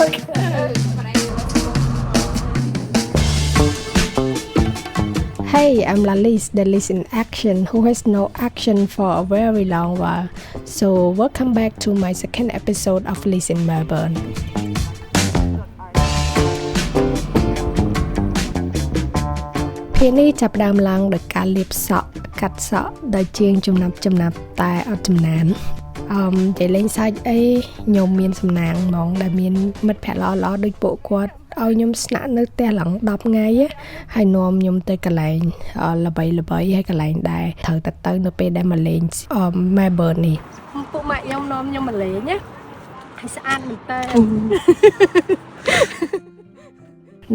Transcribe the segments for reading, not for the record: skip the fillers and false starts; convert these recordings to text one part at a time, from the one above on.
Hey, I'm Lalis, the Liz in action, who has no action for a very long while. So, welcome back to my second episode of Liz in Melbourne. ភាគនេះចាប់ផ្ដើមឡើងដោយការលាបសក់កាត់សក់ដោយជាងចំណាប់តែអត់ចំណានតែលេងសាច់អីខ្ញុំមានសំណាងហ្មងដែលមានមិត្តភ័ក្តិល្អៗដូចពួកគាត់ឲ្យខ្ញុំស្នាក់នៅផ្ទះឡើង10ថ្ងៃហើយនាំខ្ញុំទៅកន្លែងល្បីហើយកន្លែងដែរត្រូវទៅនៅពេលដែលមកលេងMelbourne នេះពួកម៉ាក់ខ្ញុំនាំខ្ញុំមកលេងណាហើយស្អាតមែនតើ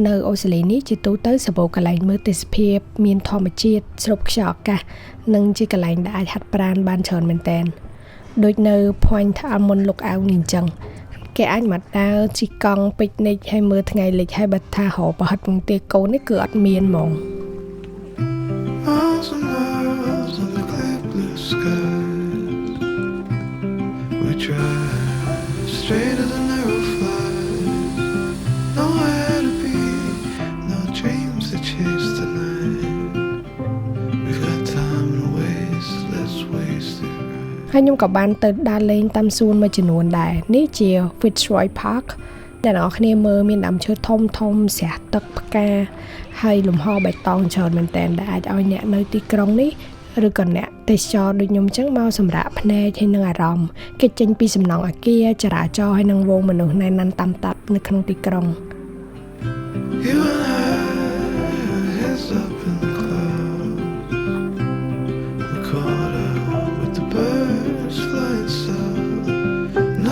នៅអូស្ត្រាលីនេះជាទូទៅសម្បូរកន្លែងមើលទេសភាពមានធម្មជាតិស្រូបខ្យល់អាកាសនិងជាកន្លែងដែលអាចហាត់ប្រាណបានច្រើនមែនទែនដូចនៅ Point Almond Lookout នេះអញ្ចឹងគេអាចមកដើរជិះកង់ពិកនិចហើយមើលថ្ងៃលិចហើយបើថារកប្រហិតពងទាកូននេះគឺអត់មានហ្មងហើយខ្ញុំក៏បានទៅដើរលេងតាមសួនមួយចំនួនដែរនេះជា Fitzroy Park ដែលអ្នកនរគ្នាមើលមានដើមឈើធំស្រះទឹកផ្កាហើយលំហបៃតងច្រើនមែនតើដែលអាចឲ្យអ្នកនៅទីក្រុងនេះឬក៏អ្នកទេសចរដូចខ្ញុំអញ្ចឹងមកសម្រាកភ្នែកហើយនឹងអារម្មណ៍គេចេញពីសំណង់អគារចរាចរណ៍ហើយនឹងវងមនុស្សណែនណាន់តាមតាប់នៅក្នុងទីក្រុង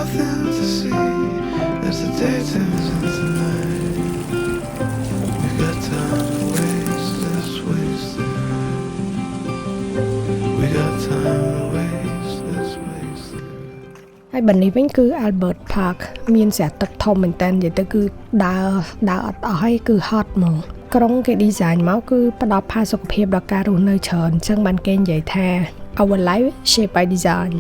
ហើយបន្នេះវិញគឺ Albert Park មានស្រះទឹកធំមែនតើនិយាយទៅគឺដើរអត់អស់ហើយគឺហត់ហ្មងក្រុងគេ design មកគឺផ្ដល់ផាសុកភាពដល់ការរស់នៅច្រើនអញ្ចឹងបានគេនិយាយថា our life shaped by design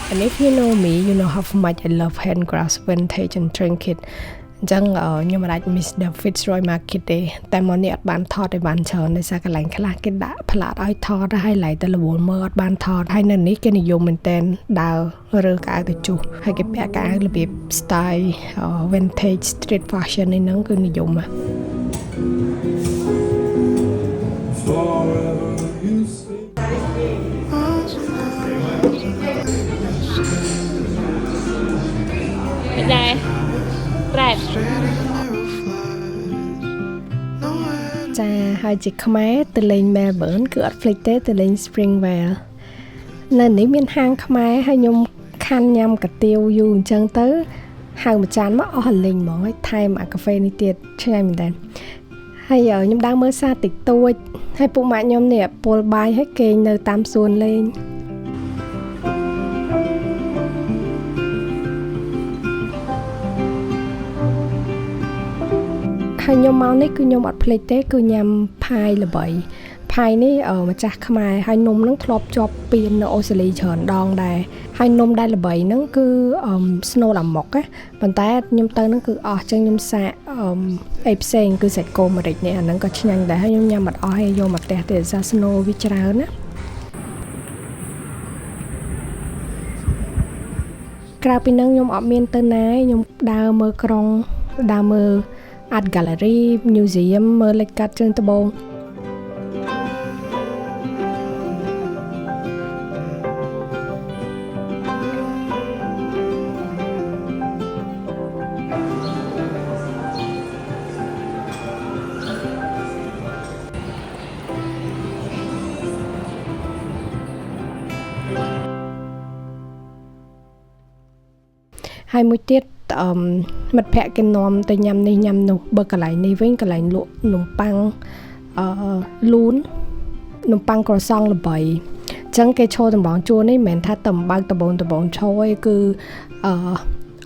And if you know me, you know how much I love handcraft vintage and trinket អញ្ចឹងខ្ញុំមិនអាច miss the Fitzroy Market ទេតែមកនេះអត់បានថតឲ្យបានច្រើនដោយសារកន្លែងខ្លះគេដាក់ផ្លាតឲ្យថតហើយឡៃទៅរវល់មើលអត់បានថតហើយនៅនេះគេនិយមមែនតើដើររើកៅទៅជុះហើយគេពាក់កៅរបៀប style vintage street fashion នេះហ្នឹងគឺនិយមហ៎ដែរប្រែតចាហើយជាខ្មែរទៅលេង Melbourne គឺអត់ភ្លេចទេទៅលេង Springvale នៅនេះមានហាងខ្មែរហើយខ្ញុំខានញ៉ាំកាទៀវយូរអញ្ចឹងទៅហៅមួយចានមកអស់លេងហ្មងហើយថែមអាកាហ្វេនេះទៀតឆ្ងាញ់មែនតើហើយខ្ញុំដើរមើលសារតិចតួចហើយពួកម៉ាក់ខ្ញុំនេះពលបាយហើយគេងនៅតាមសួនលេងហើយខ្ញុំមកនេះគឺខ្ញុំអត់ភ្លេចទេគឺញ៉ាំផាយល្បីផាយនេះម្ចាស់ខ្មែរហើយនំហ្នឹងធ្លាប់ជាប់ពាននៅអូស្ត្រាលីច្រើនដងដែរហើយនំដែលល្បីហ្នឹងគឺ Snow Lamok ណាប៉ុន្តែខ្ញុំទៅហ្នឹងគឺអស់ចឹងខ្ញុំសាកអីផ្សេងគឺសាច់គោម្រេចនេះអាហ្នឹងក៏ឆ្ងាញ់ដែរហើយខ្ញុំញ៉ាំអត់អស់ហើយយកមកផ្ទះទៀតសារ Snow វាច្រើនណាក្រៅពីហ្នឹងខ្ញុំអត់មានទៅណាខ្ញុំដើរមើលក្រុងដើរមើលArt Gallery Museum មើលលេខកាត់ជើងត្បូងហើយមួយទៀតមិត្តភ័ក្តិគេនាំទៅញ៉ាំនេះញ៉ាំនោះបើកន្លែងនេះវិញកន្លែងលក់នំប៉័ងលូននំប៉័ងក្រសង់ល្បីអញ្ចឹងគេឈរតម្រង់ជួរនេះមិនមែនថាតែបើកដបងឈរឯងគឺ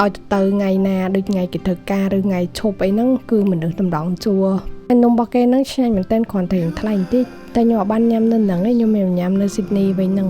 ឲ្យទៅថ្ងៃណាដូចថ្ងៃគេធ្វើការឬថ្ងៃឈប់អីហ្នឹងគឺមនុស្សតម្រង់ជួរហើយនំរបស់គេហ្នឹងឆ្ងាញ់មែនទែនគ្រាន់តែថ្លៃបន្តិចតែខ្ញុំអត់បានញ៉ាំនៅហ្នឹងឯងខ្ញុំមានញ៉ាំនៅ Sydney វិញហ្នឹង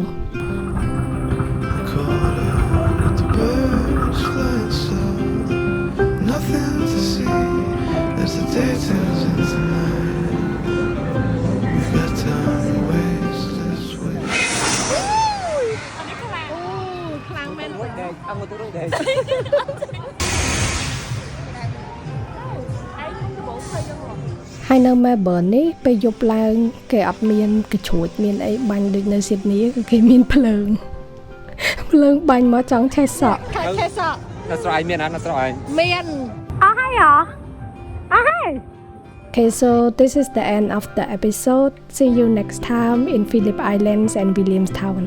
ហើយនៅ Melbourne នេះពេលយប់ឡើងគេអត់មានកញ្ជ្រួចមានអីបាញ់ដូចនៅ Sydney គឺគេមានភ្លើងបាញ់មកចង់ឆេះសក់ឆេះសក់នៅស្រែឯងមានអត់នៅស្រែឯងមានអស់ហើយហ៎អស់ហើយ Okay, so this is the end of the episode. See you next time in Phillip Islands and Williamstown.